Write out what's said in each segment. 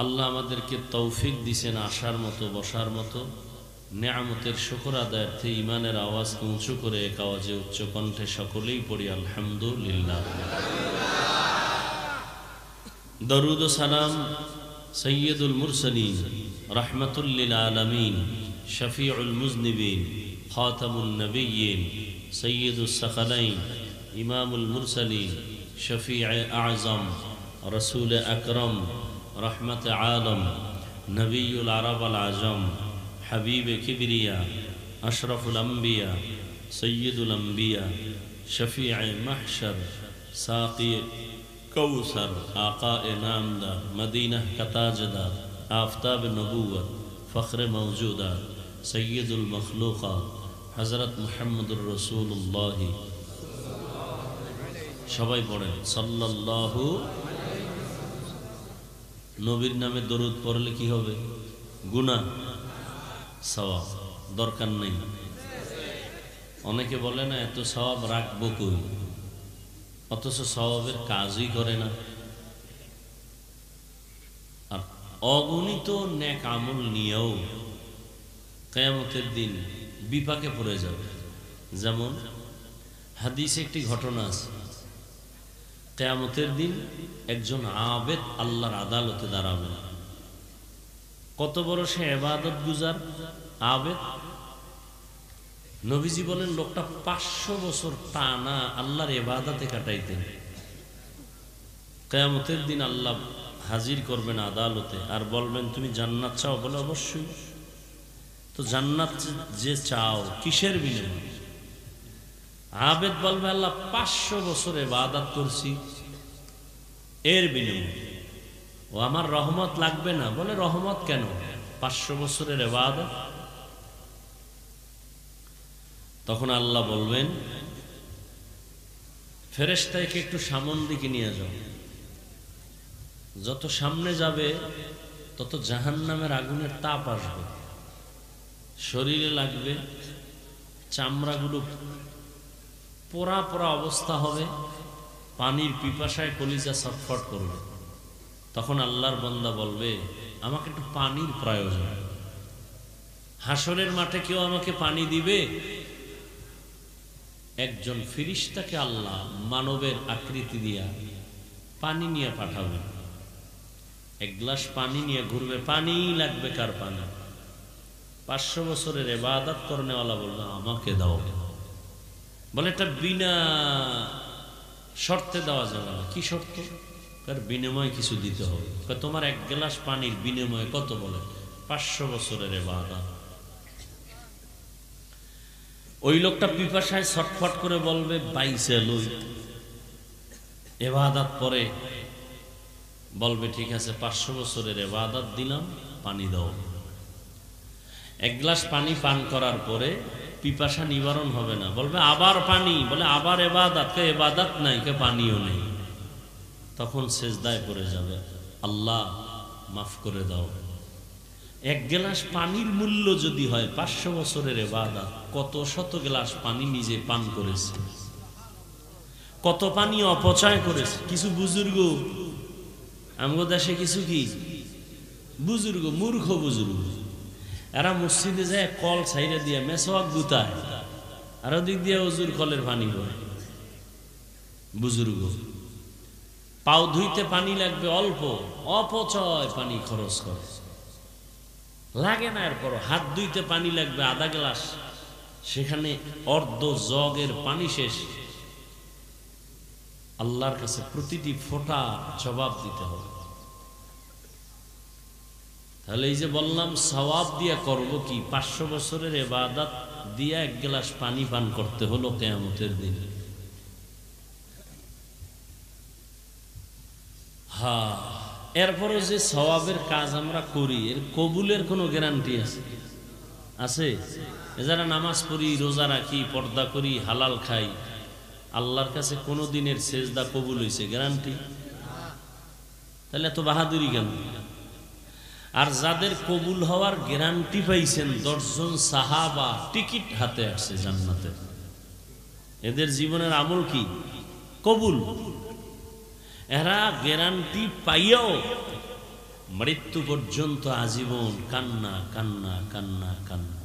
আল্লাহ আমাদেরকে তৌফিক দিয়েছেন আসার মতো বসার মতো। নেয়ামতের শুকর আদায়ার্থে ইমানের আওয়াজকে উঁচু করে এক আওয়াজে উচ্চ কণ্ঠে সকলেই পড়ি আলহামদুলিল্লাহ। দরুদ ও সালাম সৈয়দুল মুরসালিন রাহমাতুল লিল আলামিন শফিউল মুজনিবিন খাতামুন নবিয়্যিন সৈয়দুস সাকালাইন ইমামুল মুরসালিন শফিয়ে আযম রসুল আকরম রহমত আলম নবীউল আরব আল আজম হাবিব কিবরিয়া আশরফুল আম্বিয়া সৈয়দুল আম্বিয়া শফিয়ে মাহশর সাকি কৌসর आका नामदार मदीना का ताजदार आफ्ताब नबूवत फ़ख्र मौजूदात सैयदुल मखलूक़ात हज़रत मुहम्मदुर रसूलुल्लाह সবাই পড়েন সাল্লাল্লাহু। নবীর নামে দরুদ পড়লে কি হবে? গুনাহ সওয়াব দরকার নেই। অনেকে বলে না এত সওয়াব রাখবো কই, অথচ সওয়াবের কাজই করে না। আর অগণিত নেক আমল নিয়েও কিয়ামতের দিন বিপাকে পড়ে যাবে। যেমন হাদিসে একটি ঘটনা আছে, কিয়ামতের দিন একজন আবেদ আল্লাহর আদালতে দাঁড়াবে। কত বড় সে ইবাদত গুজার আবেদ। নবীজি বলেন লোকটা 500 বছর টানা আল্লাহর ইবাদতে কাটাইতেন। কিয়ামতের দিন আল্লাহ হাজির করবেন আদালতে আর বলবেন তুমি জান্নাত চাও? বলে অবশ্যই। তো জান্নাত যে চাও কিসের বিনিময়ে? আবেদ বলবে আল্লাহ 500 বছর ইবাদত করছি, এর বিনিময়ে। ও আমার রহমত লাগবে না? বলে রহমত কেন? 500 বছরের ইবাদত। তখন আল্লাহ বলবেন ফেরেশতাকে একটু সামন দিকে নিয়ে যাও। যত সামনে যাবে তত জাহান্নামের আগুনের তাপ আসবে, শরীরে লাগবে, চামড়াগুলো পোড়া পোড়া অবস্থা হবে, পানির পিপাসায় কলিজা ছটফট করবে। তখন আল্লাহর বান্দা বলবে আমাকে একটু পানির প্রয়োজন। হাসরের মাঠে কেউ আমাকে পানি দিবে? একজন ফেরেশতাকে আল্লাহ মানবের আকৃতি দিয়া পানি নিয়ে পাঠাবেন। এক গ্লাস পানি নিয়ে ঘুরবে, পানি লাগবে কার? পানি। 500 বছরের ইবাদত করনেওয়ালা বলবে আমাকে দাও। বলে এটা বিনা শর্তে দেওয়া যাবে না। কি শর্ত? তার বিনিময়ে কিছু দিতে হবে। তোমার এক গ্লাস পানির বিনিময়ে কত? বলে 500 বছরের ইবাদত। ওই লোকটা পিপাসায় ছটফট করে বলবে বাইসে লই। ইবাদত পরে বলবে ঠিক আছে 500 বছরের ইবাদত দিলাম, পানি দাও। এক গ্লাস পানি পান করার পরে পিপাসা নিবারণ হবে না, বলবে আবার পানি। বলে আবার ইবাদত? কে ইবাদত নাই, কে পানিও নেই। তখন সেজদায় পড়ে যাবে, আল্লাহ মাফ করে দাও। এক গ্লাস পানির মূল্য যদি হয় 500 বছরের ইবাদত, কত শত গ্লাস পানি নিজে পান করেছে, কত পানি অপচয় করেছে। কিছু বুজুর্গ আমগো দেশে কিছু কি বুজুর্গ, মূর্খ বুজুর্গ, এরা মসজিদে যায় কল ছাইরে দিয়ে মেসওয়াক গুতায়, আর ওদিক দিয়ে ওজুর কলের পানি পড়ে। বুজুর্গ পাও ধুইতে পানি লাগবে অল্প, অপচয় পানি খরচ করে, লাগে না। এরপর হাত ধুইতে পানি লাগবে আধা গ্লাস, সেখানে অর্ধ জগের পানি শেষ। আল্লাহর কাছে প্রতিটি ফোঁটা জবাব দিতে হবে। তাহলে এই যে বললাম সওয়াব দিয়া করব কি? 500 বছরের ইবাদত দিয়া এক গ্লাস পানি পান করতে হলো কিয়ামতের দিন। হ্যাঁ, এরপরও যে সওয়াবের কাজ আমরা করি এর কবুলের কোনো গ্যারান্টি আছে? আছে? যারা নামাজ পড়ি, রোজা রাখি, পর্দা করি, হালাল খাই, আল্লাহর কাছে কোনো দিনের সেজদা কবুল হয়েছে? গ্যারান্টি? তাহলে এত বাহাদুরি কেন? আর যাদের কবুল হওয়ার গ্যারান্টি পাইছেন 10 জন সাহাবা টিকিট হাতে আসছে জান্নাতে, এদের জীবনের আমল কি? কবুল। এরা গ্যারান্টি পাইয়াও মৃত্যু পর্যন্ত আজীবন কান্না কান্না কান্না কান্না।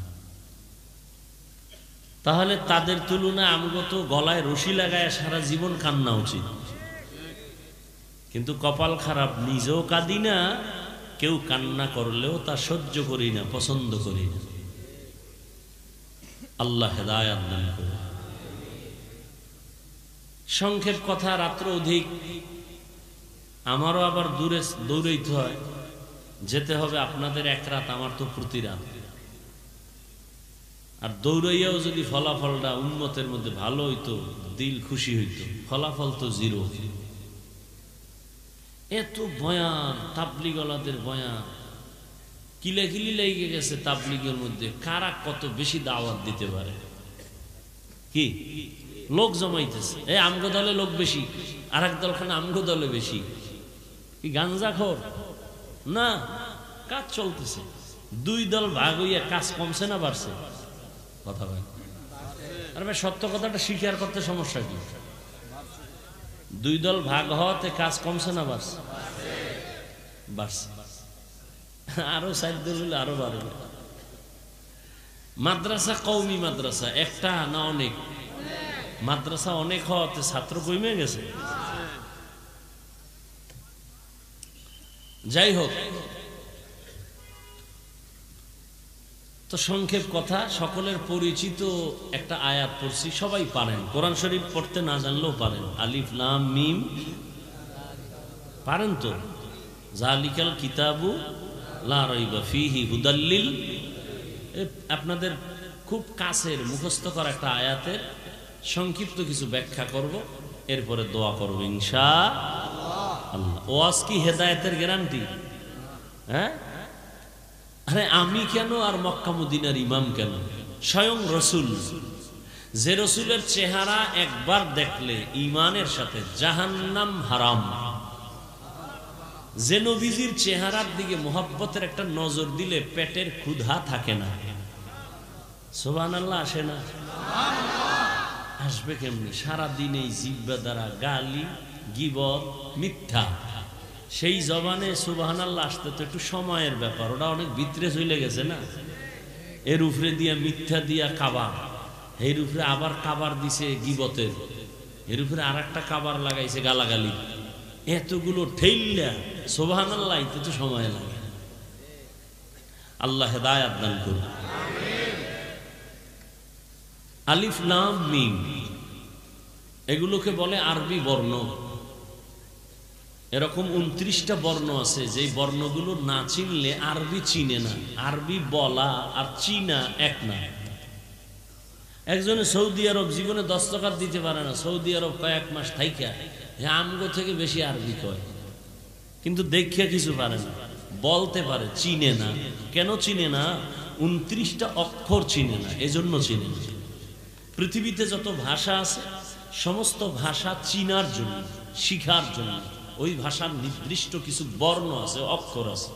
তাহলে তাদের তুলনায় আমগো তো গলায় রশি লাগায় সারা জীবন কান্না উচিত। কিন্তু কপাল খারাপ, নিজেও কাঁদি না, কেউ কান্না করলেও তা সহ্য করি না, পছন্দ করি না। আল্লাহ হেদায়াত দান করে। সংক্ষেপ কথা, রাত্র অধিক, আমারও আবার দূরে দৌড়াইতে হয়, যেতে হবে আপনাদের এক রাত, আমার তো প্রতি রাত। আর দৌড়াইয়াও যদি ফলাফলটা উম্মতের মধ্যে ভালো হইতো, দিল খুশি হইতো, ফলাফল তো জিরো। এত বয়ান, তাবলিগওয়ালাদের বয়ান, কিলাকিলি লেগে গেছে তাবলিগের মধ্যে, কারা কত বেশি দাওয়াত দিতে পারে। কি লোক জমাইতেছে, এই আমগো দলে লোক বেশি, আর এক দলখানে আমগো দলে বেশি। কি গাঞ্জাখোর না, কাজ চলতেছে। দুই দল ভাগ হইয়া কাজ কমছে না বাড়ছে? কথা বলেন। আর ভাই সত্য কথাটা স্বীকার করতে সমস্যা কি? দুই দল ভাগ হওয়াতে কাজ কমছে না বাড়ছে? বাড়ছে। আরো 4 দল হলে আরো বাড়বে। মাদ্রাসা কওমি মাদ্রাসা একটা না অনেক? মাদ্রাসা অনেক হওয়াতে ছাত্র কমে গেছে। যাই হোক, তো সংক্ষেপ কথা, সকলের পরিচিত একটা আয়াত পড়ছি, সবাই পারেন, কোরআন শরীফ পড়তে না জানলেও পারেন। আলিফ লাম মিম পারেন তো? যালিকাল কিতাবু লা রাইবা ফীহি হুদাল লিল, আপনাদের খুব কাছের মুখস্থ করা একটা আয়াতের সংক্ষিপ্ত কিছু ব্যাখ্যা করব, এরপরে দোয়া করব ইনশাআল্লাহ। ওয়াজ কি হেদায়েতের গ্যারান্টি? হ্যাঁ, আরে আমি কেন আর মক্কা মদিনার ইমাম কেন? স্বয়ং রসুল, যে রসুলের চেহারা একবার দেখলে ঈমানের সাথে জাহান্নাম হারাম, যে নবীজির চেহারার দিকে মোহাব্বতের একটা নজর দিলে পেটের ক্ষুধা থাকে না। সুবহানাল্লাহ আসে না? আসবে কেমনি? সারাদিন এই জিহ্বা দ্বারা গালি, গীবত, মিথ্যা, সেই জবানে সুবহানাল্লাহ আসতে তো একটু সময়ের ব্যাপার, ওটা অনেক ভিতরে চলে গেছে না। এর উপরে দিয়া মিথ্যা দিয়া কাবার, এর উপরে আবার কাবার দিছে গীবতের, এর উপরে আর একটা কাবার লাগাইছে গালাগালি, এতগুলো ঠেইল্লা সুবহানাল্লাহ এতে তো সময় লাগে। আল্লাহ হেদায়াত দান করুন। আলিফ লাম মিম এগুলোকে বলে আরবি বর্ণ। এরকম 29টা বর্ণ আছে, যেই বর্ণগুলো না চিনলে আরবি চিনে না। আরবি বলা আর চিনা এক না। একজনে সৌদি আরব জীবনে 10 টাকা দিতে পারে না, সৌদি আরব কয়েক মাস থাইকা আমগো থেকে বেশি আরবি কয়, কিন্তু দেখিয়া কিছু পারে না, বলতে পারে, চিনে না। কেন চিনে না? 29টা অক্ষর চিনে না, এজন্য চিনে না। পৃথিবীতে যত ভাষা আছে সমস্ত ভাষা চিনার জন্য, শিখার জন্য ওই ভাষার নির্দিষ্ট কিছু বর্ণ আছে, অক্ষর আছে।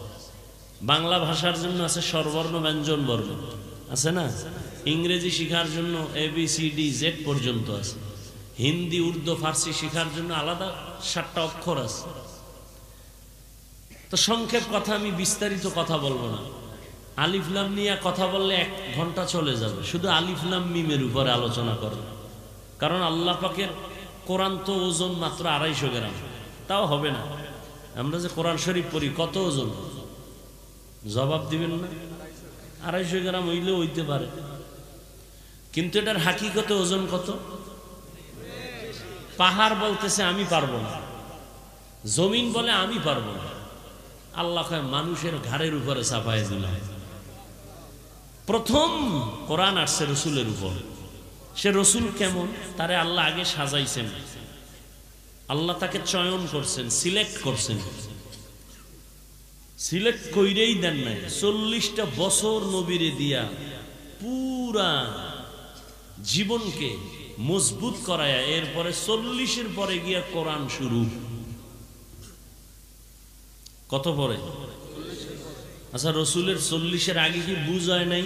বাংলা ভাষার জন্য আছে স্বরবর্ণ, ব্যঞ্জন বর্ণ আছে না? ইংরেজি শিখার জন্য ABCD Z পর্যন্ত আছে। হিন্দি, উর্দু, ফার্সি শিখার জন্য আলাদা 7টা অক্ষর আছে। তো সংক্ষেপ কথা, আমি বিস্তারিত কথা বলবো না। আলিফ লাম নিয়ে কথা বললে 1 ঘন্টা চলে যাবে, শুধু আলিফ লাম মিমের উপরে আলোচনা করব। কারণ আল্লাহ পাকের কোরআন তো ওজন মাত্র 250 গ্রাম, তাও হবে না। আমরা যে কোরআন শরীফ পড়ি কত ওজন? জবাব দিবেন না? 250 গ্রাম হইলেও হইতে পারে, কিন্তু এটার হাকিকতে ওজন কত? পাহাড় বলতেছে আমি পারবো না, জমিন বলে আমি পারবো না। আল্লাহ কয় মানুষের ঘাড়ের উপরে চাপায় দিলাম। প্রথম কোরআন আসছে রসুলের উপর। সে রসুল কেমন? তারে আল্লাহ আগে সাজাইছেন, আল্লাহ তাকে চয়ন করছেন, সিলেক্ট করছেন। সিলেক্ট কইরেই দেন নাই, 40টা বছর নবীরে দিয়া পুরা জীবনকে মজবুত করায়া এরপরে 40-এর পরে গিয়া কোরআন শুরু। কত পরে? আচ্ছা, রসুলের 40-এর আগে কি বুঝ হয় নাই?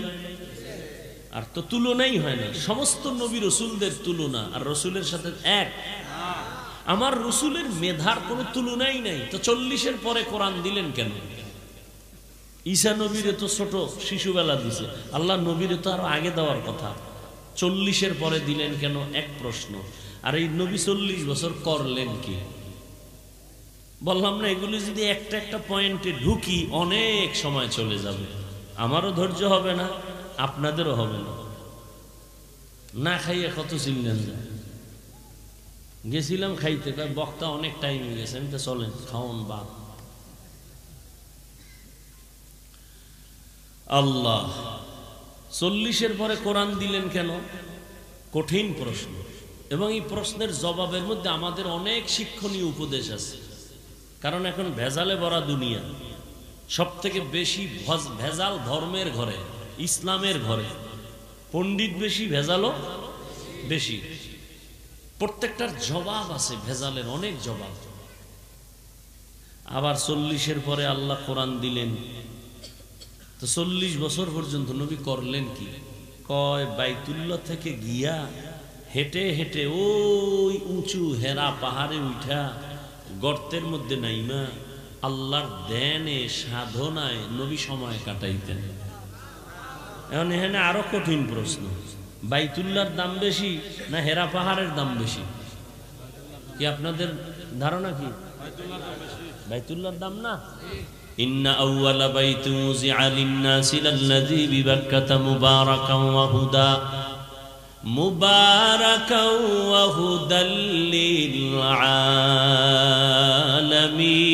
আর তো তুলনাই হয় না। সমস্ত নবী রসুলদের তুলনা আর রসুলের সাথে এক। আমার রসুলের মেধার কোনো তুলনাই নাই, তো 40-এর পরে কোরআন দিলেন কেন? ঈসা নবীরে তো ছোট শিশুবেলা দিছে, আল্লাহ নবীরে তো আরো আগে দেওয়ার কথা, 40-এর পরে দিলেন কেন? এক প্রশ্ন। আর এই নবী 40 বছর করলেন কি? বললাম না, এগুলি যদি একটা একটা পয়েন্টে ঢুকি অনেক সময় চলে যাবে, আমারও ধৈর্য হবে না, আপনাদেরও হবে না। না খাইয়ে কত চিনলেন যায়। গেছিলাম খাইতে, বক্তা অনেক টাইম হয়ে গেছে, আমি তো চলেন খাওন বা আল্লাহ। 40-এর পরে কোরআন দিলেন কেন? কঠিন প্রশ্ন, এবং এই প্রশ্নের জবাবের মধ্যে আমাদের অনেক শিক্ষণীয় উপদেশ আছে। কারণ এখন ভেজালে ভরা দুনিয়া, সব থেকে বেশি ভেজাল ধর্মের ঘরে, ইসলামের ঘরে। পণ্ডিত বেশি, ভেজালও বেশি। প্রত্যেকটার জবাব আছে, ভেজালের অনেক জবাব। আবার 40-এর পরে আল্লাহ কোরআন দিলেন, তো 40 বছর পর্যন্ত নবী করলেন কি? কয় বাইতুল্লাহ থেকে গিয়া হেঁটে হেঁটে ওই উঁচু হেরা পাহাড়ে উঠা গর্তের মধ্যে নাইমা আল্লাহর ধ্যানে সাধনায় নবী সময় কাটাইতেন। এখন এখানে আরো কঠিন প্রশ্ন, বাইতুল্লাহর দাম বেশি না হেরা পাহাড়ের দাম বেশি? কি আপনাদের ধারণা কি? বাইতুল্লাহর দাম না? ইন্না আউওয়ালা বাইতুন উযিআ লিন-নাসি লাল্লাযী বিবাক্কাতা মুবারাকান ওয়া হুদা মুবারাকান ওয়া হুদাল লিল আলামিন।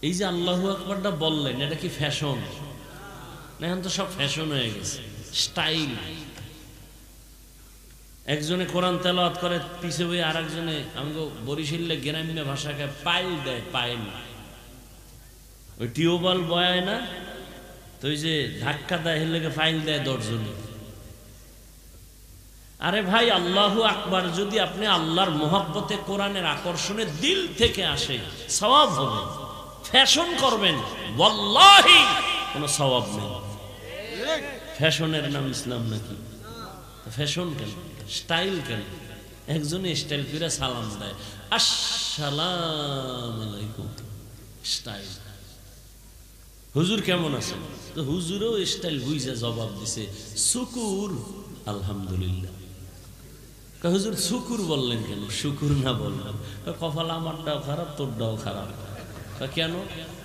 এই যে আল্লাহু আকবারটা বললেন, এটা কি ফ্যাশন? না, এখন তো সব ফ্যাশন হয়ে গেছে, স্টাইল। একজনে কোরআন তেলাওয়াত করে, পিছে বই আর একজনে আমাকে বরিশালে গ্রাম্য ভাষাকে পাইল দেয়, পাইল। ওই টিউবওয়েল বয়ায় না তো, ওই যে ধাক্কা দেয় হেলেকে ফাইল দেয় 10 জনে। আরে ভাই, আল্লাহু আকবার যদি আপনি আল্লাহর মোহাব্বতে কোরআনের আকর্ষণে দিল থেকে আসে, সওয়াব হবে। ফ্যাশন করবেন, ওয়াল্লাহি কোনো সওয়াব নেই। ফ্যাশনের নাম ইসলাম নাকি? ফ্যাশন কেন, স্টাইল কেন? একজনে স্টাইল করে সালাম দেয়, আসসালামু আলাইকুম, স্টাইল। হুজুর কেমন আছে? তো হুজুরও স্টাইল বুঝে জবাব দিছে, শুকুর আলহামদুলিল্লাহ। হুজুর শুকুর বললেন কেন? শুকুর না বললেন? কপাল আমারটাও খারাপ, তোরটাও খারাপ। কেন?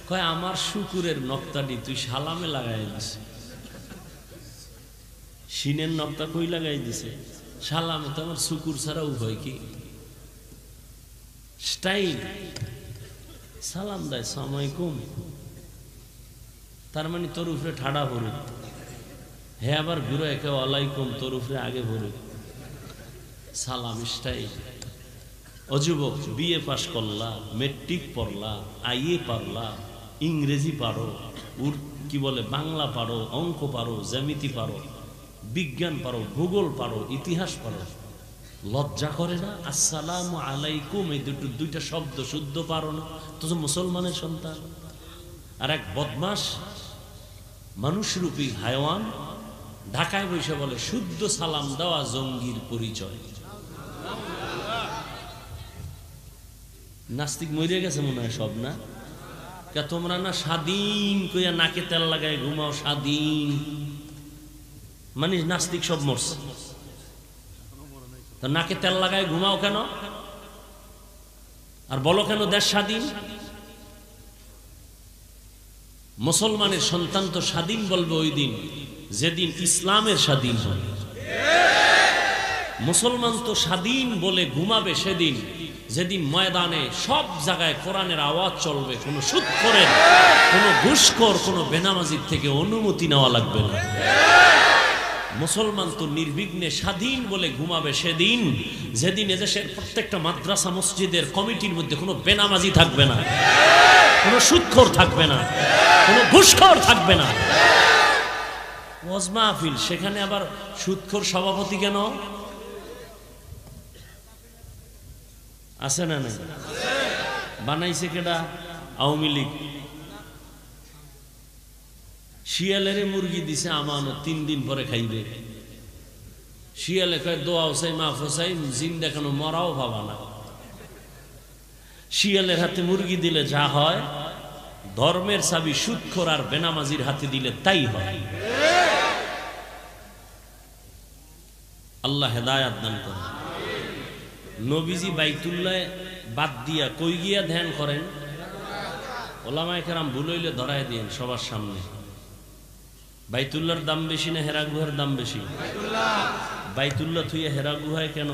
কয় আমার শুকুরের নক্তাটি তুই সালামে লাগাই দিস। সিনের নক্তা কই লাগাই দিছে? সালামে। তো আমার শুকুর ছাড়া উভয় কি? স্টাইল। সালাম দেয় আসসালামু আলাইকুম, তার মানে তোর উপরে ঠাডা ভরুক। হে আবার ঘুরে একে ওয়ালাইকুম, তোর উপরে আগে ভরুক। সালাম, স্টাইল। অযুবক, বিএ পাস করলা, মেট্রিক পড়লা, আইএ পারলা, ইংরেজি পারো, কি বলে বাংলা পারো, অঙ্ক পারো, জ্যামিতি পারো, বিজ্ঞান পারো, ভূগোল পারো, ইতিহাস পারো, লজ্জা করে না? আসসালামু আলাইকুম এই দুইটা শব্দ শুদ্ধ পারো না? তো মুসলমানের সন্তান। আর এক বদমাস মানুষরূপী হায়ওয়ান ঢাকায় বসে বলে শুদ্ধ সালাম দেওয়া জঙ্গির পরিচয়। নাস্তিক মরে গেছে মনে হয় সব, না? তোমরা না স্বাধীন কইয়া নাকে তেল লাগায় ঘুমাও, স্বাধীন মানে নাস্তিক সব মরছে। তো নাকে তেল লাগায় ঘুমাও কেন? আর বলো কেন দেশ স্বাধীন? মুসলমানের সন্তান তো স্বাধীন বলবে ওই দিন যেদিন ইসলামের স্বাধীন হবে। মুসলমান তো স্বাধীন বলে ঘুমাবে সেদিন যেদিন ময়দানে সব জায়গায় কোরআনের আওয়াজ চলবে, কোনো সুদখোরের, কোনো ঘুষখোর, কোনো বেনামাজির থেকে অনুমতি নেওয়া লাগবে না। মুসলমান তো নির্বিঘ্নে স্বাধীন বলে ঘুমাবে সেদিন যেদিন এদেশের প্রত্যেকটা মাদ্রাসা মসজিদের কমিটির মধ্যে কোনো বেনামাজি থাকবে না, কোনো সুদখোর থাকবে না, কোনো ঘুষখোর থাকবে না। ওয়াজ মাহফিল, সেখানে আবার সুদখোর সভাপতি কেন আছে না? নাই বানাইছে কেডা? আওয়ামী লীগ। শিয়ালের মুরগি দিছে আমানত, 3 দিন পরে খাইবে। শিয়ালে কয় দোয়া চাই, মাফ চাই, জিন্দা কেন, মরাও ভাবা না। শিয়ালের হাতে মুরগি দিলে যা হয়, ধর্মের চাবি সুদখোর আর বেনামাজির হাতে দিলে তাই হয়। আল্লাহ হেদায়াত দান করেন। নবীজি বাইতুল্লাহ বাদ দিয়া কই গিয়া ধ্যান করেন? ওলামায়ে কেরাম ভুল হইলে ধরায় দিয়েন সবার সামনে। বাইতুল্লাহর দাম বেশি না হেরা গুহার দাম বেশি? বাইতুল্লাহ থুইয়া হেরা গুহায় কেন?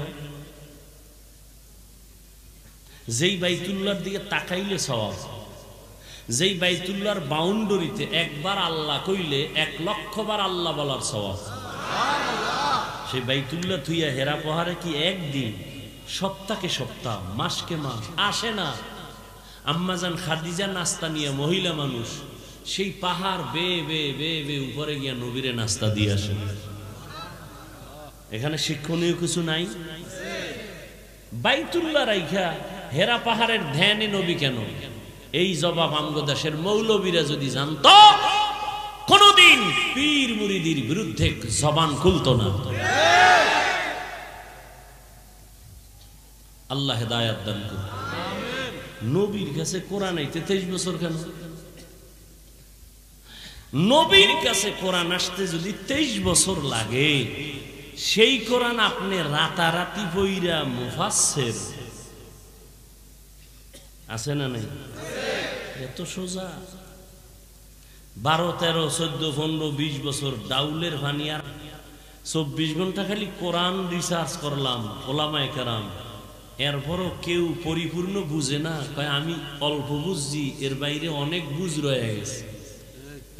যেই বাইতুল্লাহর দিকে তাকাইলে সওয়াব, যেই বাইতুল্লাহর বাউন্ডারিতে একবার আল্লাহ কইলে 1 লক্ষ বার আল্লাহ বলার সওয়াব, সেই বাইতুল্লাহ থুইয়া হেরা পাহাড়ে কি একদিন, সপ্তাহকে সপ্তাহ, মাসকে মাস আসে না? আম্মাজান খাদিজা নাস্তা নিয়ে, মহিলা মানুষ, সেই পাহাড় বে বে বে বে উপরে গিয়া নবীরে নাস্তা দিয়ে আসে। এখানে শিক্ষণীয় কিছু নাই? বাইতুল্লাহ রাইখা হেরা পাহাড়ের ধ্যানে নবী কেন? এই জবাব আমগো দেশের মৌলবীরা যদি জানতো, কোনদিন পীর মুরিদির বিরুদ্ধে জবান খুলতো না। আল্লাহ হেদায়াত দান করুন। নবীর কাছে কোরআন আইতে 23 বছর কেন? নবীর কাছে কোরআন আসতে যদি 23 বছর লাগে, সেই কোরআন আপনি রাতারাতি পইরা মুফাসসির আছে না নাই? এত সোজা। 12, 13, 14, 15, 20 বছর ডাউলের ভানি, আর 24 ঘন্টা খালি কোরআন রিসার্চ করলাম, ওলামায়ে কেরাম, এরপরও কেউ পরিপূর্ণ বুঝে না, কয় আমি অল্প বুঝছি, এর বাইরে অনেক বুঝ রয়ে গেছে।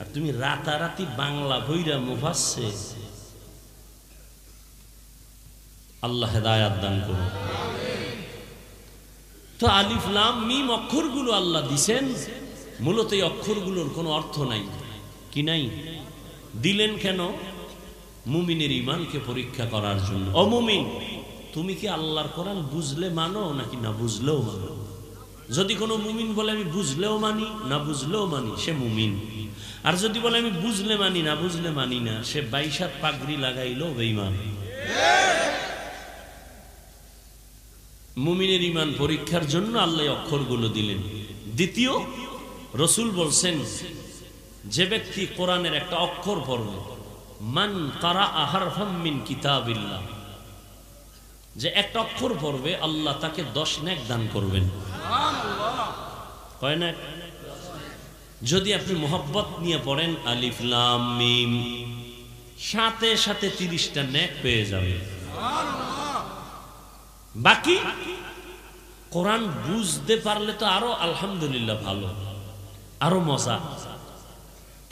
আর তুমি রাতারাতি বাংলা বইরা মুফাসসির। আল্লাহ হেদায়াত দান করুন। তো আলিফ লাম মিম অক্ষরগুলো আল্লাহ দিছেন, মূলত এই অক্ষরগুলোর কোনো অর্থ নাই। কি নাই? দিলেন কেন? মুমিনের ঈমানকে পরীক্ষা করার জন্য। অমুমিন, তুমি কি আল্লাহর কোরআন বুঝলে মানো নাকি না বুঝলেও মানো? যদি কোনো মুমিন বলে আমি বুঝলেও মানি না বুঝলেও মানি, সে মুমিন। আর যদি বলে আমি বুঝলে মানি না বুঝলে মানি না, সে 22 হাত পাগড়ি লাগাইলো বেঈমান। মুমিনের ঈমান পরীক্ষার জন্য আল্লাহ অক্ষরগুলো দিলেন। দ্বিতীয়, রাসূল বলছেন, যে ব্যক্তি কোরআনের একটা অক্ষর পড়বে, মান কারাআ হারফাম মিন কিতাবিল্লাহ, যে একটা অক্ষর পড়বে, আল্লাহ তাকে 10 নেক দান করবেন। সুবহানাল্লাহ। কয় নেক? যদি আপনি মোহাব্বত নিয়ে পড়েন আলিফ লাম মিম, সাথে সাথে 30টা নেক পেয়ে যাবেন। সুবহানাল্লাহ। বাকি কোরআন বুঝতে পারলে তো আরো আলহামদুলিল্লাহ ভালো, আরো মজা।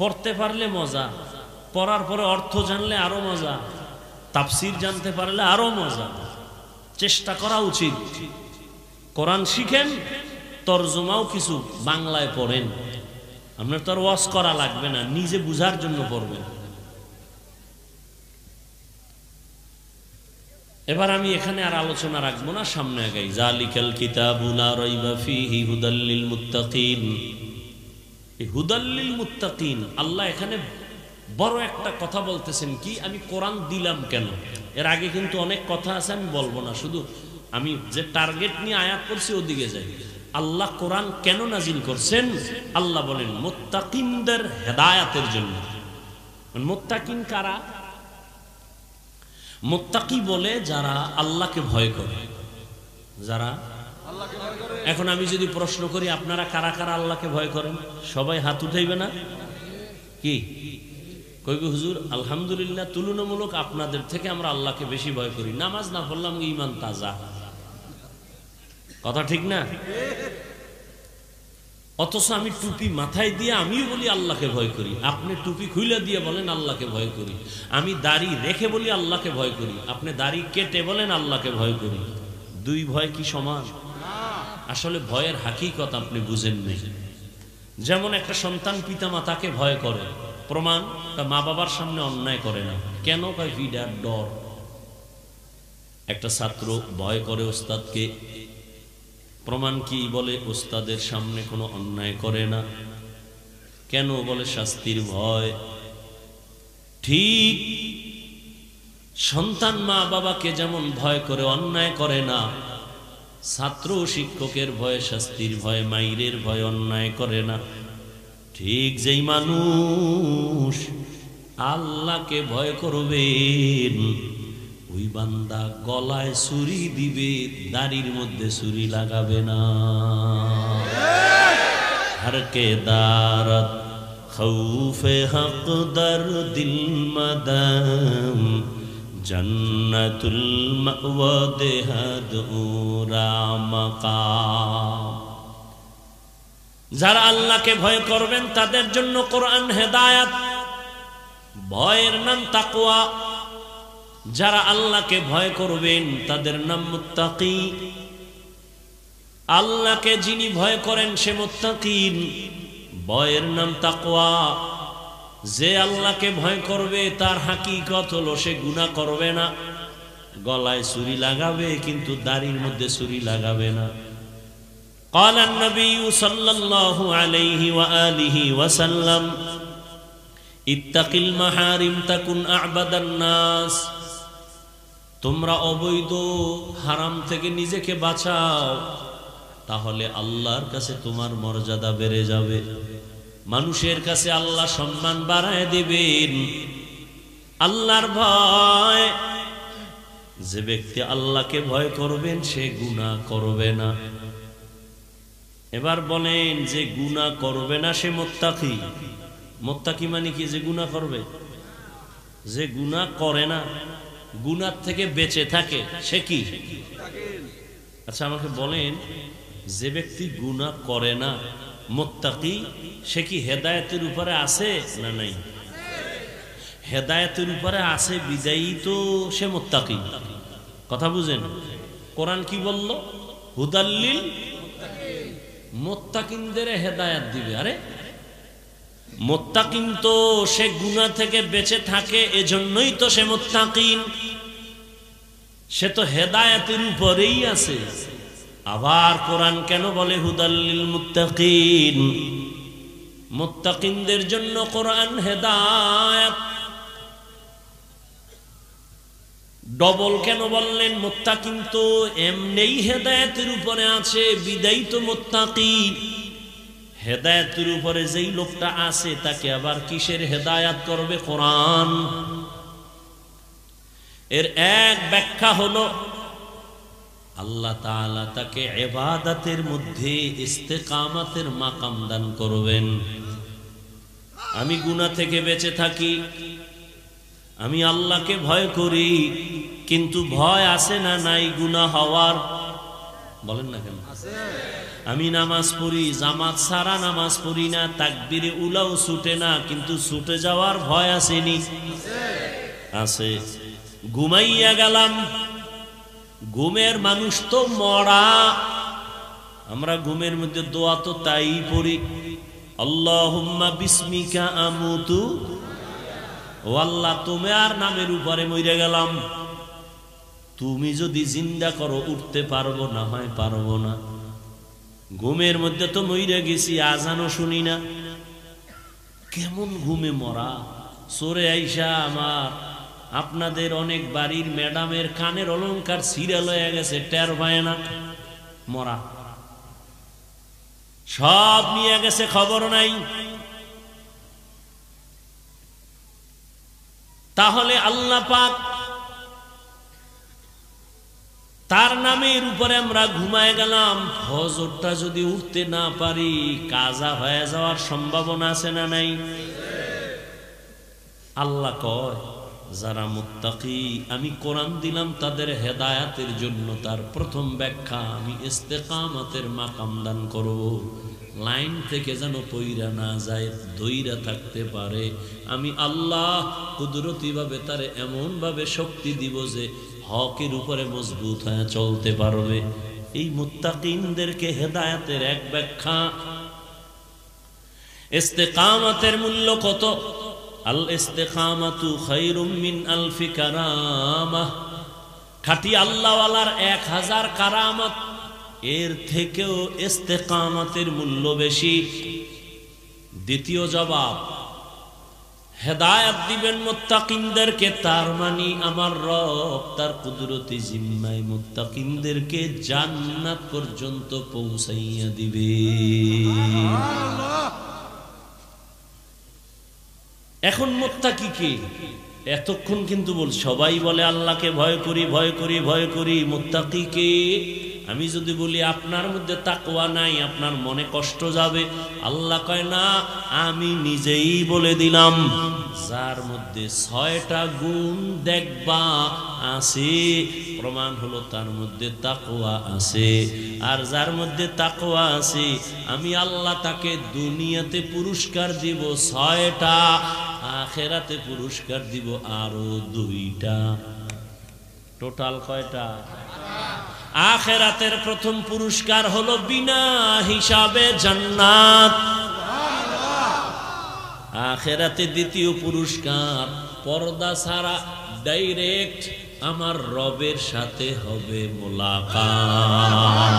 পড়তে পারলে মজা, পড়ার পরে অর্থ জানলে আরো মজা, তাফসীর জানতে পারলে আরো মজা। চেষ্টা করা উচিত। কোরআন শিখেন, তরজমাও কিছু বাংলায় পড়েন। আপনার তো আর ওয়াজ করা লাগবে না, নিজে বুঝার জন্য পড়বেন। এবার আমি এখানে আর আলোচনা রাখবো না, সামনে আগাই। জালিকাল কিতাবু লা রাইবা ফীহি হুদাল লিল মুত্তাকিন। এই হুদাল লিল মুত্তাকিন, আল্লাহ এখানে বড় একটা কথা বলতেছেন কি, আমি কোরআন দিলাম কেন? এর আগে কিন্তু অনেক কথা আছে, আমি বলবো না, শুধু আমি যে টার্গেট নিয়ে আয়াত করছি ওদিকে যাই। আল্লাহ কোরআন কেন নাজিল করছেন? আল্লাহ বলেন মুত্তাকিনদের হেদায়াতের জন্য। মুত্তাকিন কারা? মুত্তাকি বলে যারা আল্লাহকে ভয় করে, যারা আল্লাহকে ভয় করে। এখন আমি যদি প্রশ্ন করি, আপনারা কারা কারা আল্লাহকে ভয় করেন? সবাই হাত উঠাইবে না? কি কইবে? হুজুর আলহামদুলিল্লাহ, তুলনামূলক আপনাদের থেকে আমরা আল্লাহকে বেশি ভয় করি। নামাজ না পড়লাম ঈমান তাজা। কথা ঠিক না? অথচ আমি টুপি মাথায় দিয়ে আমিও বলি আল্লাহকে ভয় করি। আপনি টুপি খুলে দিয়ে বলেন আল্লাহকে ভয় করি। আমি দাড়ি রেখে বলি আল্লাহকে ভয় করি। আপনি দাড়ি কেটে বলেন আল্লাহকে ভয় করি। দুই ভয় কি সমান? আসলে ভয়ের হাকিকত আপনি বুঝেন নাই। যেমন একটা সন্তান পিতা মাতাকে ভয় করে, প্রমাণ তা মা বাবার সামনে অন্যায় করে না। কেন? কয় ফিডার ডর। একটা ছাত্র ভয় করে ওস্তাদকে, প্রমাণ কি? বলে ওস্তাদের সামনে কোনো অন্যায় করে না। কেন? বলে শাস্তির ভয়। ঠিক সন্তান মা বাবাকে যেমন ভয় করে, অন্যায় করে না, ছাত্র শিক্ষকের ভয়ে, শাস্তির ভয়ে, মাইরের ভয়ে অন্যায় করে না। ঠিক যেই মানুষ আল্লাহকে ভয় করবেন, ওই বান্দা গলায় ছুরি দিবে, দাড়ির মধ্যে ছুরি লাগাবে না। হরকে দারত খৌফে হক দর দিল মদম, জন্নতুল মাওয়া দেহাদ উরা মাকাম। যারা আল্লাহকে ভয় করবেন তাদের জন্য কোরআন হেদায়েত, ভয়ের নাম তাকওয়া। যারা আল্লাহকে ভয় করবেন তাদের নাম মুত্তাকি। আল্লাহকে যিনি ভয় করেন সে মুত্তাকিন, ভয়ের নাম তাকওয়া। যে আল্লাহকে ভয় করবে তার হাকিকত হলো সে গুনাহ করবে না। গলায় ছুরি লাগাবে কিন্তু দাড়ির মধ্যে ছুরি লাগাবে না। قال النبي صلى الله عليه وآله وسلم اتق المحارم تكن أعبد الناس। তোমরা অবৈধ হারাম থেকে নিজেকে বাঁচাও, তাহলে আল্লাহর কাছে তোমার মর্যাদা বেড়ে যাবে, মানুষের কাছে আল্লাহ সম্মান বাড়ায় দিবেন। আল্লাহর ভয়, যে ব্যক্তি আল্লাহকে ভয় করবেন সে গুনাহ করবে না। এবার বলেন, যে গুনাহ করবে না সে মুত্তাকি। মুত্তাকি মানে কি? যে গুনাহ করবে। যে গুনাহ করে না, গুনাহ থেকে বেঁচে থাকে, সে কি? আচ্ছা আমাকে বলেন, যে ব্যক্তি গুনাহ করে না মুত্তাকি, সে কি হেদায়েতের উপরে আছে না নাই? হেদায়েতের উপরে আছে বিদায়ী তো সে মুত্তাকি। কথা বুঝেন? কোরআন কি বলল? হুদাল্লিল মুত্তাকিনদের হেদায়েত দিবে। আরে মুত্তাকিন তো সে গুনাহ থেকে বেঁচে থাকে, এজন্যই তো সে মুত্তাকিন। সে তো হেদায়েতের উপরেই আছে। আবার কোরআন কেন বলে হুদাল্লিল মুত্তাকিন? মুত্তাকিনদের জন্য কোরআন হেদায়েত। ডবল কেন বললেন? মুত্তাকিন তো এমনিই হেদায়েতের উপরে আছে, বিদায়ী তো মুত্তাকি। হেদায়েতের উপরে যেই লোকটা আছে তাকে আবার কিসের হেদায়েত করবে? কোরআন। এর এক ব্যাখ্যা হলো আল্লাহ তাআলা তাকে ইবাদতের মধ্যে ইস্তেকামতের মাকাম দান করবেন। আমি গুনাহ থেকে বেঁচে থাকি, আমি আল্লাহকে ভয় করি, কিন্তু ভয় আছে না নাই গুনাহ হওয়ার? বলেন না কেন? আমি নামাজ পড়ি, জামাত ছাড়া নামাজ পড়ি না, তাকবীরে উলাও ছুটে না, কিন্তু ছুটে যাওয়ার ভয় আসেনি? আছে। ঘুমাইয়া গেলাম, ঘুমের মানুষ তো মরা। আমরা ঘুমের মধ্যে দোয়া তো তাই পড়ি, আল্লাহুম্মা বিসমিকা আমুতু, ও আল্লাহ তোমার নামের উপরে মরে গেলাম। তুমি যদি জিন্দা করো উঠতে পারবো না হয় পারবো না। ঘুমের মধ্যে তো মরে গেছি, আজানও শুনি না। কেমন ঘুমে মরা! সরে আইসা আমার আপনাদের অনেক বাড়ির ম্যাডামের কানের অলংকার সিরিয়াল হয়ে গেছে, টের পায় না, মরা। সব নিয়ে গেছে, খবর নাই। তাহলে আল্লাহ পাক তার নামের উপরে আমরা ঘুমায় গেলাম, ফজরটা যদি উঠতে না পারি কাজা হয়ে যাওয়ার সম্ভাবনা আছে না নাই? আল্লাহ কয় যারা মুত্তাকি আমি কোরআন দিলাম তাদের হেদায়েতের জন্য। তার প্রথম ব্যাখ্যা, আমি ইস্তেকামতের মাকাম দান করব, লাইন থেকে যেন পইরা না যায়, ধইরা থাকতে পারে। আমি আল্লাহ কুদরতি ভাবে তারে এমন ভাবে শক্তি দিব যে হকের উপরে মজবুত হয়ে চলতে পারবে। এই মুত্তাকিনদেরকে হেদায়েতের এক ব্যাখ্যা। ইস্তেকামতের মূল্য কত? আল ইস্তেকামাতু খায়রুম মিন আলফি কারামাহ। খাঁটি আল্লাহওয়ালার 1000 কারামত, এর থেকেও ইস্তেকামতের মূল্য বেশি। দ্বিতীয় জবাব, হেদায়েত দিবেন মুত্তাকিনদেরকে, তার মানে আমার রব তার কুদরতি জিম্মায় মুত্তাকিনদেরকে জান্নাত পর্যন্ত পৌঁছাইয়া দিবে। এখন মুত্তাকি কে? এতক্ষণ কিন্তু সবাই বলে আল্লাহকে ভয় করি ভয় করি ভয় করি। মুত্তাকি কে? আমি যদি বলি আপনার মধ্যে তাকওয়া নাই, আপনার মনে কষ্ট যাবে। আল্লাহ কয় না, আমি নিজেই বলে দিলাম, যার মধ্যে 6টা গুণ দেখবা আছে, প্রমাণ হলো তার মধ্যে তাকওয়া আছে। আর যার মধ্যে তাকওয়া আছে, আমি আল্লাহ তাকে দুনিয়াতে পুরস্কার দিব 6টা, আখিরাতে পুরস্কার দিব আরো 2টা। টোটাল কয়টা? আখিরাতের প্রথম পুরস্কার হলো বিনা হিসাবে জান্নাত। আখিরাতে দ্বিতীয় পুরস্কার পর্দা ছাড়া ডাইরেক্ট আমার রবের সাথে হবে মুলাকাত।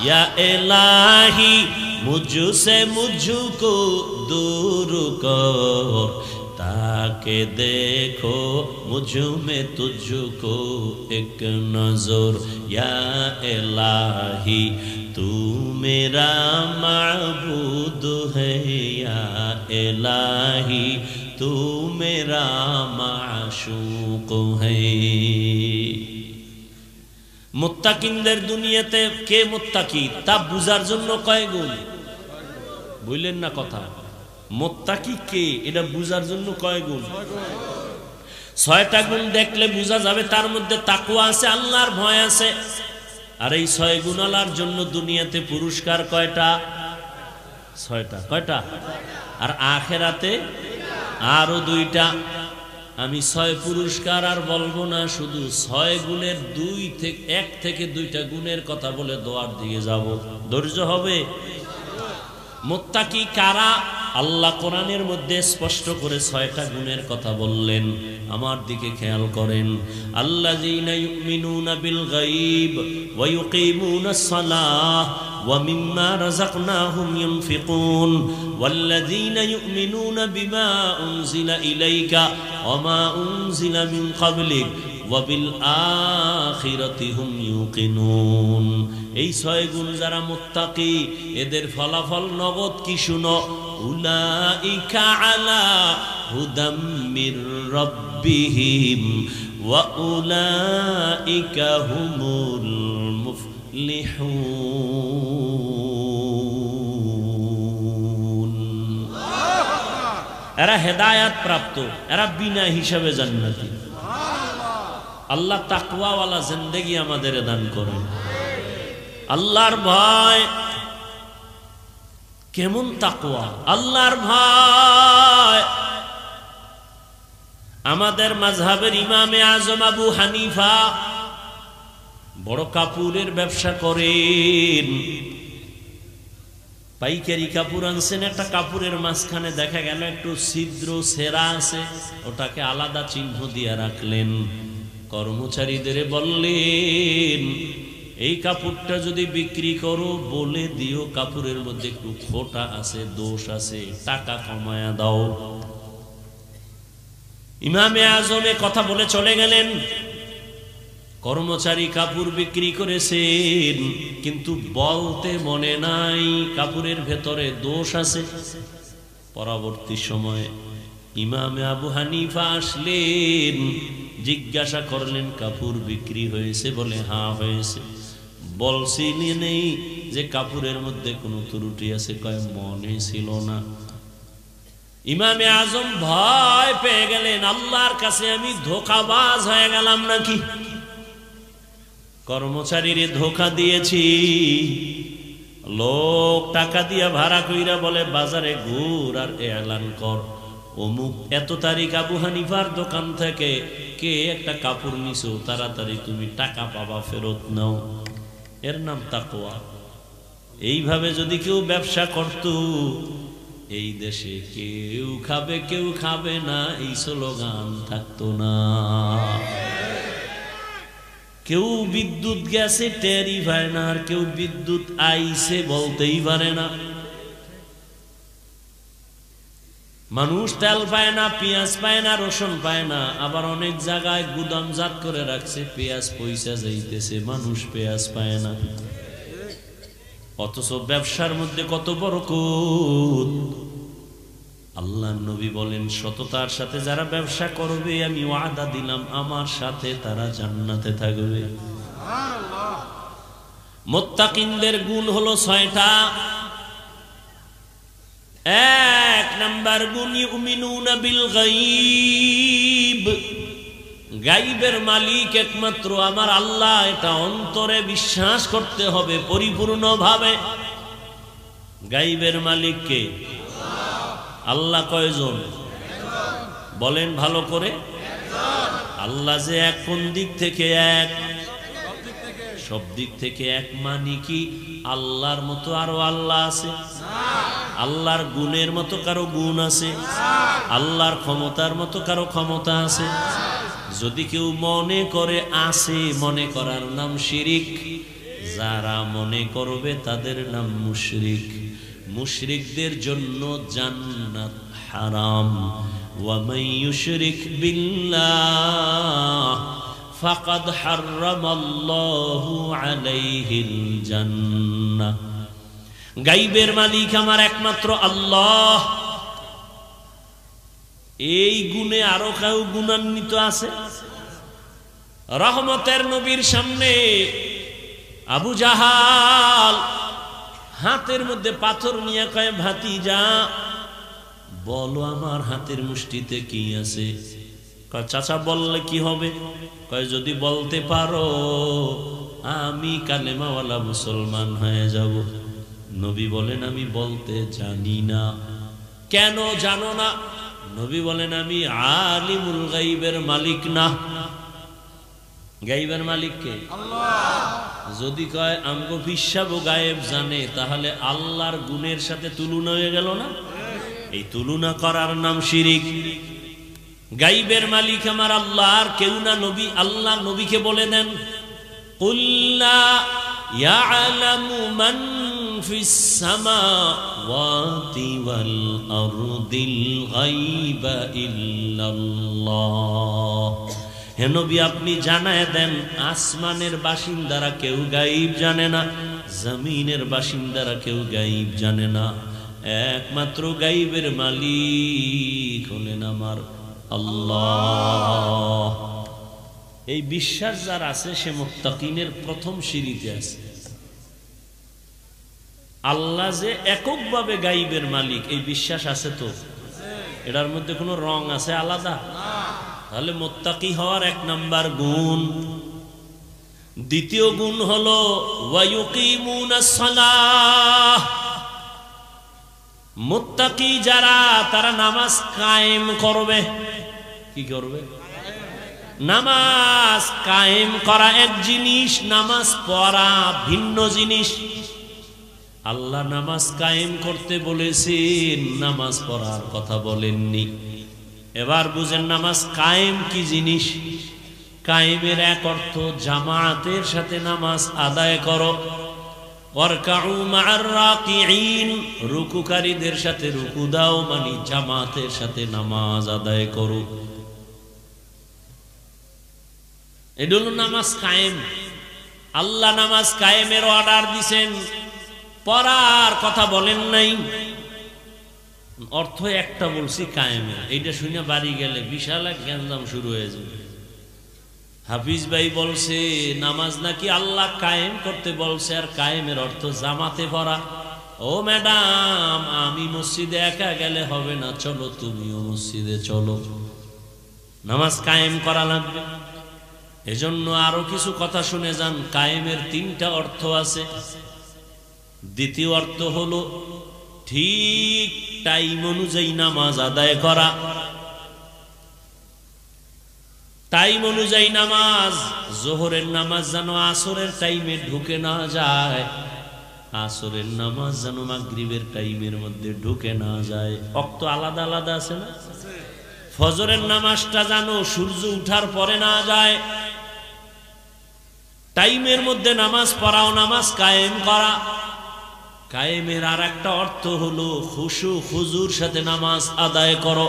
ইয়া ইলাহি মুঝসে মুঝকো दूर कर, ताके देखो मुझ में तुझको एक नजर। या इलाही तू मेरा माबूद है, या इलाही तू मेरा माशूक है। মুত্তাকিনদের দুনিয়াতে কে মুত্তাকি তা বুঝার জন্য কয় গুণ? বুঝলেন না কথা? মুত্তাকি কে এটা বুঝার জন্য কয় গুণ? 6টা গুণ দেখলে বোঝা যাবে তার মধ্যে তাকওয়া আছে, আল্লাহর ভয় আছে। আর এই 6 গুণালার জন্য দুনিয়াতে পুরস্কার কয়টা? 6টা। কয়টা? আর আখিরাতে আরো 2টা। আমি 6 পুরস্কার আর বলবো না, শুধু 6 গুণের 1 থেকে 2টা গুণের কথা বলে দোয়ার দিকে যাব। ধৈর্য হবে? মুত্তাকি কারা? আল্লাহ কোরআনের মধ্যে স্পষ্ট করে 6টা গুণের কথা বললেন। আমার দিকে খেয়াল করেন। আল্লাযীনা ইউমিনুনা বিল গায়ব ওয়া ইউকিমুনাস সালাহ ওয়া মিম্মা রাযাকনাহুম ইউনফিকুন ওয়াল্লাযীনা ইউমিনুনা বিমা উনজিলা ইলাইকা ওয়া মা উনজিলা মিন ক্বাবলিক ওয়া বিল আখিরাতি হুম ইউকিনুন। এই 6 গুণ যারা মুত্তাকি, এদের ফলাফল নগদ কি শুনো? উলাইকা আলা হুদাম মির রাব্বিহিম ওয়া উলাইকা হুমুল মুফলিহুন। এরা হেদায়েত প্রাপ্ত, এরা বিনা হিসাবে জান্নাতি। আল্লাহ তাকওয়াওয়ালা জিন্দেগি আমাদের দান করেন। আল্লাহর ভয় কেমন তাকওয়া? আল্লাহর ভয় আমাদের মাযহাবের ইমামে আজম আবু হানিফা বড় কাপড়ের ব্যবসা করেন। পাইকারি কাপড় আনছেন, একটা কাপড়ের মাঝখানে দেখা গেল একটু ছিদ্র ছেঁড়া আছে, ওটাকে আলাদা চিহ্ন দিয়ে রাখলেন। কর্মচারীদের বললেন, এই কাপড়টা যদি বিক্রি করো বলে দিও কাপড়ের মধ্যে একটু খোঁটা আছে, দোষ আছে, টাকা কমায়া দাও। ইমামে আজমে কথা বলে চলে গেলেন। কর্মচারী কাপড় বিক্রি করেছেন, কিন্তু বলতে মনে নাই কাপড়ের ভেতরে দোষ আছে। পরবর্তী সময়ে ইমামে আবু হানিফা আসলেন, জিজ্ঞাসা করলেন কাপড় বিক্রি হয়েছে? বলে হ্যাঁ হয়েছে। বলছিলি নেই যে কাপড়ের মধ্যে কোনো ত্রুটি আছে? কয় মনে ছিল না। ইমামে আজম ভয় পেয়ে গেলেন, আল্লাহর কাছে আমি ধোঁকাবাজ হয়ে গেলাম নাকি? কর্মচারীর ধোঁকা দিয়েছি। লোক টাকা দিয়া ভাড়া কইরা বলে বাজারে ঘুর আর এলান কর, অমুক এত তারিখ আবু হানিফার দোকান থেকে কে একটা কাপড় নিছো, তাড়াতাড়ি তুমি টাকা পাবা, ফেরত নাও। এর নাম তাকওয়া। এইভাবে যদি কেউ ব্যবসা করত, এই দেশে কেউ খাবে কেউ খাবে না এই স্লোগান থাকতো না। কেউ বিদ্যুৎ গেছে টেরই পায় না, আর কেউ বিদ্যুৎ আইছে বলতেই পারে না। মানুষ তেল পায় না, পেঁয়াজ পায় না, রসুন পায় না, আবার অনেক জায়গায় গুদামজাত করে রাখছে, পেঁয়াজ পয়সা যাইতেছে, মানুষ পেঁয়াজ পায় না। অথচ ব্যবসার মধ্যে কত বরকত। আল্লাহ নবী বলেন, সততার সাথে যারা ব্যবসা করবে আমি ওয়াদা দিলাম আমার সাথে তারা জান্নাতে থাকবে। মুত্তাকিনদের গুণ হলো 6টা। 1 নাম্বার গুণ, ইউমিনুনা বিল গায়ব। গায়বের মালিক একমাত্র আমার আল্লাহ, এটা অন্তরে বিশ্বাস করতে হবে পরিপূর্ণভাবে। গায়বের মালিক কে? আল্লাহ। কয়জন? বলেন ভালো করে। আল্লাহ যে এক, কোন দিক থেকে এক? সব দিক থেকে এক। মানে কি আল্লাহর মতো আরো আল্লাহ আছে? আল্লাহর গুণের মতো কারো গুণ আছে? আল্লাহর ক্ষমতার মতো কারো ক্ষমতা আছে? যদি কেউ মনে করে আছে, মনে করার নাম শিরিক। যারা মনে করবে তাদের নাম মুশরিক। মুশরিকদের জন্য জান্নাত হারাম। ওয়া মান ইউশরিক বিল্লাহ ফাকাদ হারামাল্লাহু আলাইহিল জান্নাহ। গায়বের মালিক আমার একমাত্র আল্লাহ। এই গুণে আরো কেউ গুণান্বিত আছে? রহমতের নবীর সামনে আবু জাহাল হাতের মধ্যে পাথর নিয়ে কয়, ভাতিজা বলো আমার হাতের মুষ্টিতে কি আছে? কয়, চাচা বললে কি হবে? কয়, যদি বলতে পারো আমি কালেমাওয়ালা মুসলমান হয়ে যাব। নবী বলেন, আমি বলতে জানি না। কেন জানো না? নবী বলেন, আমি আলিমুল গায়বের মালিক না। গায়বের মালিক কে? আল্লাহ। যদি কয় আমগো ফিসাবো গায়েব জানে, তাহলে আল্লাহর গুণের সাথে তুলনা হয়ে গেল না? এই তুলনা করার নাম শিরিক। গায়বের মালিক আমার আল্লাহ, আর কেউ না। নবী, আল্লাহ নবীকে বলে দেন, কুল লা ইয়ালামু মান ফিস সামাওয়াতি ওয়াল আরদিল গায়বা ইল্লাল্লাহ। হে নবী, আপনি জানায় দেন আসমানের বাসিন্দারা কেউ গায়ব জানে না, জমিনের বাসিন্দারা কেউ গায়ব জানে না। একমাত্র গায়বের মালিক হলেন আমার আল্লাহ। এই বিশ্বাস যার আছে সে মুত্তাকিনের প্রথম সিঁড়িতে আছে। আল্লাহ যে এককভাবে গায়বের মালিক, এই বিশ্বাস আছে তো? এটার মধ্যে কোনো রং আছে আলাদা? তাহলে মুত্তাকি হওয়ার 1 নাম্বার গুণ। দ্বিতীয় গুণ হলো ওয়া ইউকিমুনাস সালাহ। মুত্তাকি যারা, তারা নামাজ কায়েম করবে। কি করবে? নামাজ কায়েম করা এক জিনিস, নামাজ পড়া ভিন্ন জিনিস। আল্লাহ নামাজ কায়েম করতে বলেছেন, নামাজ পড়ার কথা বলেননি। এবার বুঝেন নামাজ কায়েম কি জিনিস। কায়েমের এক অর্থ জামাতের সাথে নামাজ আদায় করো। ওয়ারকাউ মা'আর রাকিঈন, রুকুকারীদের সাথে রুকু দাও, মানে জামাতের সাথে নামাজ আদায় করো। এটা হলো নামাজ কায়েম। আল্লাহ নামাজ কায়েমের অর্ডার দিছেন, পড়ার কথা বলেন নাই। অর্থ একটা বলছি কায়েমের। এইটা শুনে বাড়ি গেলে বিশাল এক গ্যাঞ্জাম শুরু হয়ে যাবে। হাফিজ ভাই বলছে নামাজ নাকি আল্লাহ কায়েম করতে বলছে, আর কায়েমের অর্থ জামাতে পড়া। ও ম্যাডাম, আমি মসজিদে একা গেলে হবে না, চলো তুমিও মসজিদে চলো। নামাজ কায়েম করা লাগবে। এজন্য আরো কিছু কথা শুনে যান। কায়েমের 3টা অর্থ আছে। দ্বিতীয় অর্থ হলো ঠিক টাইম অনুযায়ী নামাজ আদায় করা। টাইম অনুযায়ী নামাজ, জোহরের নামাজ যেন আসরের টাইমে ঢুকে না যায়, আসরের নামাজ যেন মাগরিবের টাইমের মধ্যে ঢুকে না যায়। ওয়াক্ত আলাদা আলাদা আছে না? ফজরের নামাজটা যেন সূর্য উঠার পরে না যায়। টাইমের মধ্যে নামাজ পড়াও, নামাজ কায়েম করা। কায়েমের আর একটা অর্থ হলো খুশু খুজুর সাথে নামাজ আদায় করো।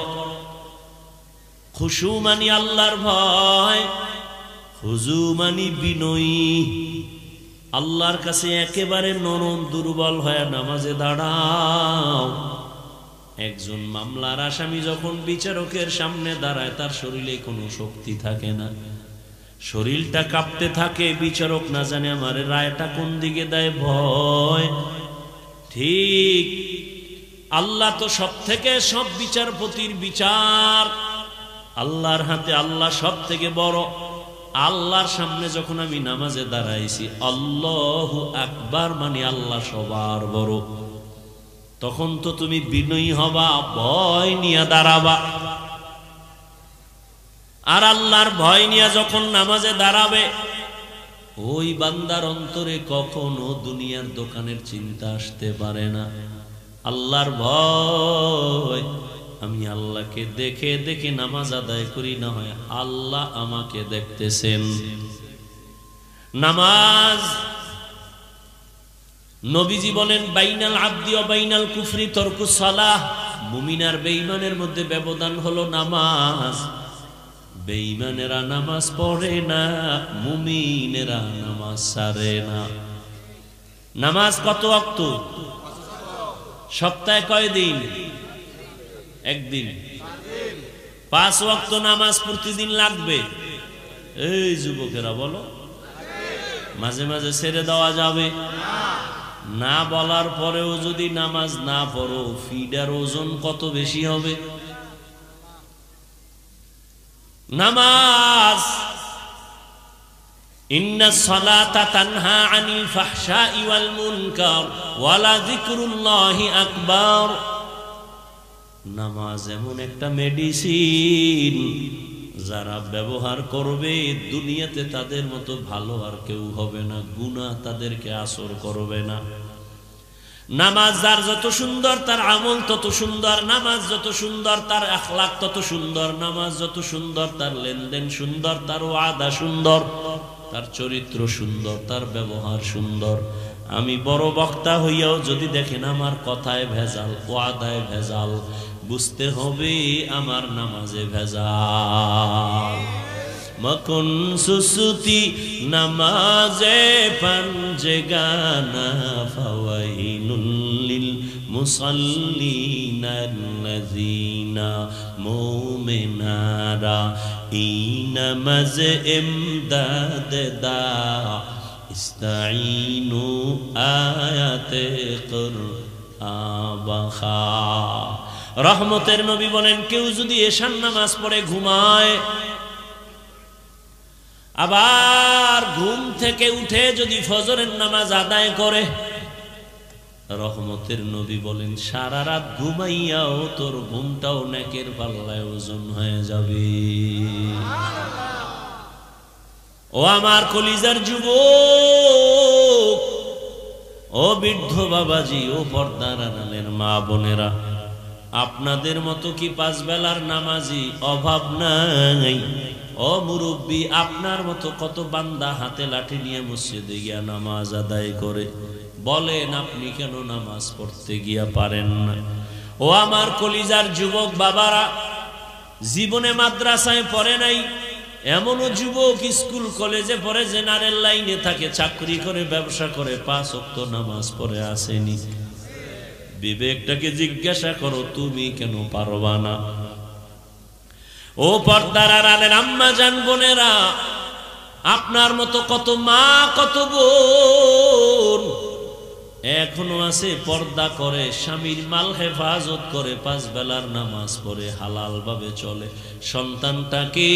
খুশু মানি আল্লাহর ভয়, খুজু মানি বিনয়ী। আল্লাহর কাছে একেবারে নরম দুর্বল হয়ে নামাজে দাঁড়াও। একজন মামলার আসামি যখন বিচারকের সামনে দাঁড়ায় তার শরীরে কোনো শক্তি থাকে না, শরীরটা কাঁপতে থাকে। বিচারক না জানে আমার রায়টা কোন দিকে দেয়, ভয়। ঠিক আল্লাহ তো সব থেকে সব বিচারপতির বিচার আল্লাহর হাতে, আল্লাহ সব থেকে বড়। আল্লাহর সামনে যখন আমি নামাজে দাঁড়াইছি, আল্লাহু আকবার মানে আল্লাহ সবার বড়, তখন তো তুমি বিনয়ী হবা, ভয় নিয়ে দাঁড়াবা। আর আল্লাহর ভয় নিয়ে যখন নামাজে দাঁড়াবে, ওই বান্দার অন্তরে কখনো দুনিয়ার দোকানের চিন্তা আসতে পারে না। আল্লাহর ভয়, আমি আল্লাহকে দেখে দেখে নামাজ আদায় করি, না হয় আল্লাহ আমাকে দেখতেছেন। নামাজ, নবীজি বলেন বাইনাল আবদি ওয়া বাইনাল কুফরি তরকুস সালাহ। মুমিন আর বেঈমানের মধ্যে ব্যবধান হলো নামাজ। বেঈমানেরা নামাজ পড়ে না, মুমিনেরা নামাজ ছাড়ে না। নামাজ কত ওয়াক্ত? সপ্তাহে কয় দিন? একদিন। 5 ওয়াক্ত নামাজ প্রতিদিন লাগবে। এই যুবকেরা বলো, মাঝে মাঝে ছেড়ে দেওয়া যাবে না? বলার পরেও যদি নামাজ না পড়ো, ফিডার ওজন কত বেশি হবে? নামাজ, ইন্নাস সালাতা তানহা আনিল ফাহশাই ওয়াল মুনকার ওয়ালা যিকরুল্লাহি আকবার। নামাজ এমন একটা মেডিসিন, যারা ব্যবহার করবে দুনিয়াতে তাদের মতো ভালো আর কেউ হবে না, গুনাহ তাদেরকে আসর করবে না। নামাজ যার যত সুন্দর তার আমল তত সুন্দর, নামাজ যত সুন্দর তার আখলাক তত সুন্দর, নামাজ যত সুন্দর তার লেনদেন সুন্দর, তার ওয়াদা সুন্দর, তার চরিত্র সুন্দর, তার ব্যবহার সুন্দর। আমি বড় বক্তা হইয়াও যদি দেখেন আমার কথায় ভেজাল, ওয়াদায় ভেজাল, বুঝতে হবে আমার নামাজে ভেজাল। মকুন সুসুতি নামাজে পাঞ্জে গানা ফাওয়াইনুল লিল মুসাল্লিনাল্লাযিনা মুমিনারা ইনামাজ ইমদাদ দা ইস্তাঈনু আয়াতে কুরআন। রহমতের নবী বলেন, কেউ যদি এশার নামাজ পড়ে ঘুমায়, আবার ঘুম থেকে উঠে যদি ফজরের নামাজ আদায় করে, রহমতের নবী বলেন সারা রাত ঘুমাইয়াও তোর ঘুমটাও নেকের পাল্লায় ওজন হয়ে যাবে। ও আমার কলিজার যুবক, ও বৃদ্ধ বাবাজি, ও পর্দার আড়ালের মা বোনেরা, আপনাদের মতো কি 5 বেলার নামাজি অভাব নাই? ও মুরব্বী, আপনার মতো কত বান্দা হাতে লাঠি নিয়ে মসজিদে গিয়া নামাজ আদায় করে, বলেন আপনি কেন নামাজ পড়তে গিয়া পারেন না? ও আমার কলিজার যুবক বাবারা, জীবনে মাদ্রাসায় পড়ে নাই এমনও যুবক স্কুল কলেজে পড়ে, জেনারেল লাইনে থাকে, চাকরি করে, ব্যবসা করে, 5 ওয়াক্ত নামাজ পড়ে আসেনি। বিবেকটাকে জিজ্ঞাসা করো, তুমি কেন পারবা না? ও পর্দার আড়ালের আম্মা জান বোনেরা, আপনার মতো কত মা, কত বোন এখনো আছে পর্দা করে, স্বামীর মাল হেফাজত করে, 5 বেলার নামাজ পড়ে, হালাল ভাবে চলে, সন্তানটাকে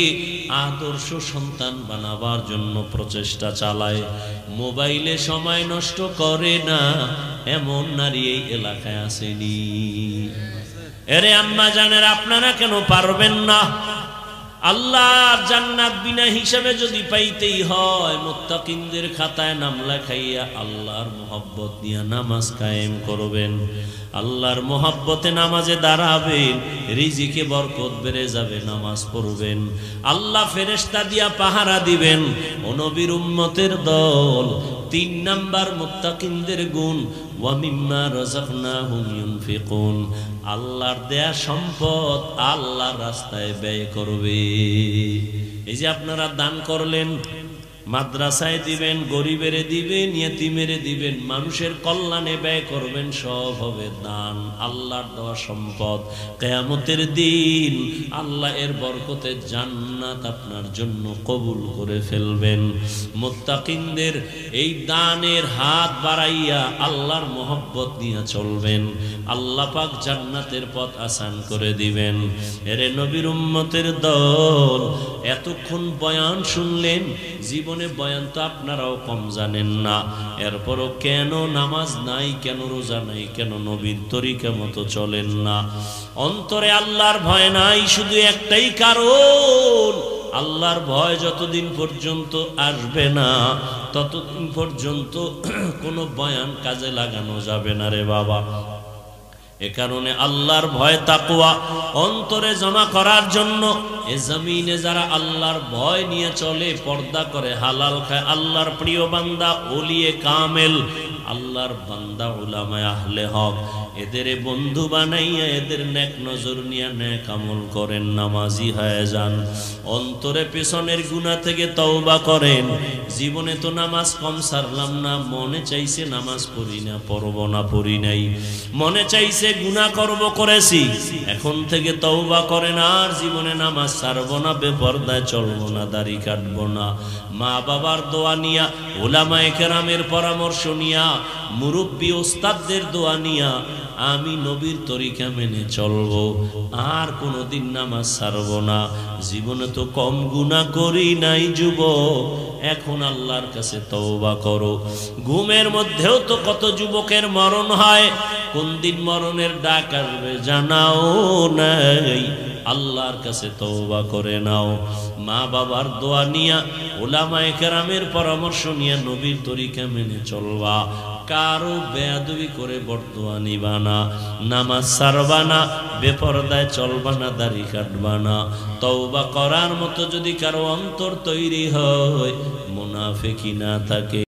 আদর্শ সন্তান বানাবার জন্য প্রচেষ্টা চালায়, মোবাইলে সময় নষ্ট করে না, এমন নারী এই এলাকায় আসেনি? এরে আম্মা জানের, আপনারা কেন পারবেন না? আল্লাহর জান্নাত বিনা হিসাবে যদি পাইতেই হয়, মুত্তাকিনদের খাতায় নাম লেখাইয়া আল্লাহর মুহাব্বত নিয়ে নামাজ কায়েম করবেন। আল্লাহর মোহাব্বতে নামাজে দাঁড়াবেন, রিজিকে বরকত বেড়ে যাবে, নামাজ পড়বেন, আল্লাহ ফেরেশতা দিয়া পাহারা দিবেন। ও নবীর উম্মতের দল, 3 নাম্বার মুত্তাকিনদের গুণ, ওয়া মিম্মা রাযাকনাহুম ইউনফিকুন, আল্লাহর দেয়া সম্পদ আল্লাহর রাস্তায় ব্যয় করবে। এই যে আপনারা দান করলেন, মাদ্রাসায় দিবেন, গরিবের দিবেন, ইয়েতিমের দিবেন, মানুষের কল্যাণে ব্যয় করবেন, সব হবে দান, আল্লাহর দেওয়া সম্পদ। কিয়ামতের দিন আল্লাহ এর বরকতে জান্নাত আপনার জন্য কবুল করে ফেলবেন। মুত্তাকিনদের এই দানের হাত বাড়াইয়া আল্লাহর মহব্বত নিয়ে চলবেন, আল্লাহ পাক জান্নাতের পথ আসান করে দিবেন। এরে নবীর উম্মতের দল, এতক্ষণ বয়ান শুনলেন, জীবনে বয়ান তো আপনারাও কম জানেন না, এরপরও কেন নামাজ নাই, কেন রোজা নাই, কেন নবীর তরিকা মতো চলেন না? অন্তরে আল্লাহর ভয় নাই, শুধু একটাই কারণ, আল্লাহর ভয় যতদিন পর্যন্ত আসবে না ততদিন পর্যন্ত কোনো বয়ান কাজে লাগানো যাবে না রে বাবা। এ কারণে আল্লাহর ভয় তাকওয়া অন্তরে জমা করার জন্য এ জমিনে যারা আল্লাহর ভয় নিয়ে চলে, পর্দা করে, হালাল খায়, আল্লাহর প্রিয় বান্দা, ওলিয়ে কামেল, আল্লাহর বান্দা, উলামায়ে আহলে হক, এদের বন্ধু বানাইয়া এদের নেক নজর নিয়ে নেক আমল করেন, নামাজি হয়ে যান, অন্তরে পেছনের গুনাহ থেকে তওবা করেন। জীবনে তো নামাজ কম সারলাম না, মনে চাইছে নামাজ পড়ি না, পড়ব না, পড়ি নাই, মনে চাইছে গুনাহ করব, করেছি, এখন থেকে তওবা করেন, আর জীবনে নামাজ ছাড়ব না, বেপরদায় চলব না, দাড়ি কাটব না, মা বাবার দোয়া নিয়া, উলামায়ে কেরামের পরামর্শ নিয়া, মুরব্বী ওস্তাদদের দোয়া নিয়া আমি নবীর তরিকা মেনে চলবো, আর কোনোদিন নামাজ ছাড়ব না। জীবনে তো কম গুনাহ করি নাই যুবক, এখন আল্লাহর কাছে তওবা করো। ঘুমের মধ্যেও তো কত যুবকের মরণ হয়, কোন দিন মরণের ডাক আসবে জানাও নাই, আল্লাহর কাছে তওবা করে নাও। মা বাবার দোয়া নিয়া, উলামায়ে কেরামের পরামর্শ নিয়া নবীর তরিকা মেনে চলবা, কারো বেয়াদবি করে বরদোয়া নিবা না, নামাজ ছাড়বা না, বেপরদায় চলবা না, দাড়ি কাটবা না। তওবা করার মতো যদি কারো অন্তর তৈরি হয়, মুনাফিকি না থাকে,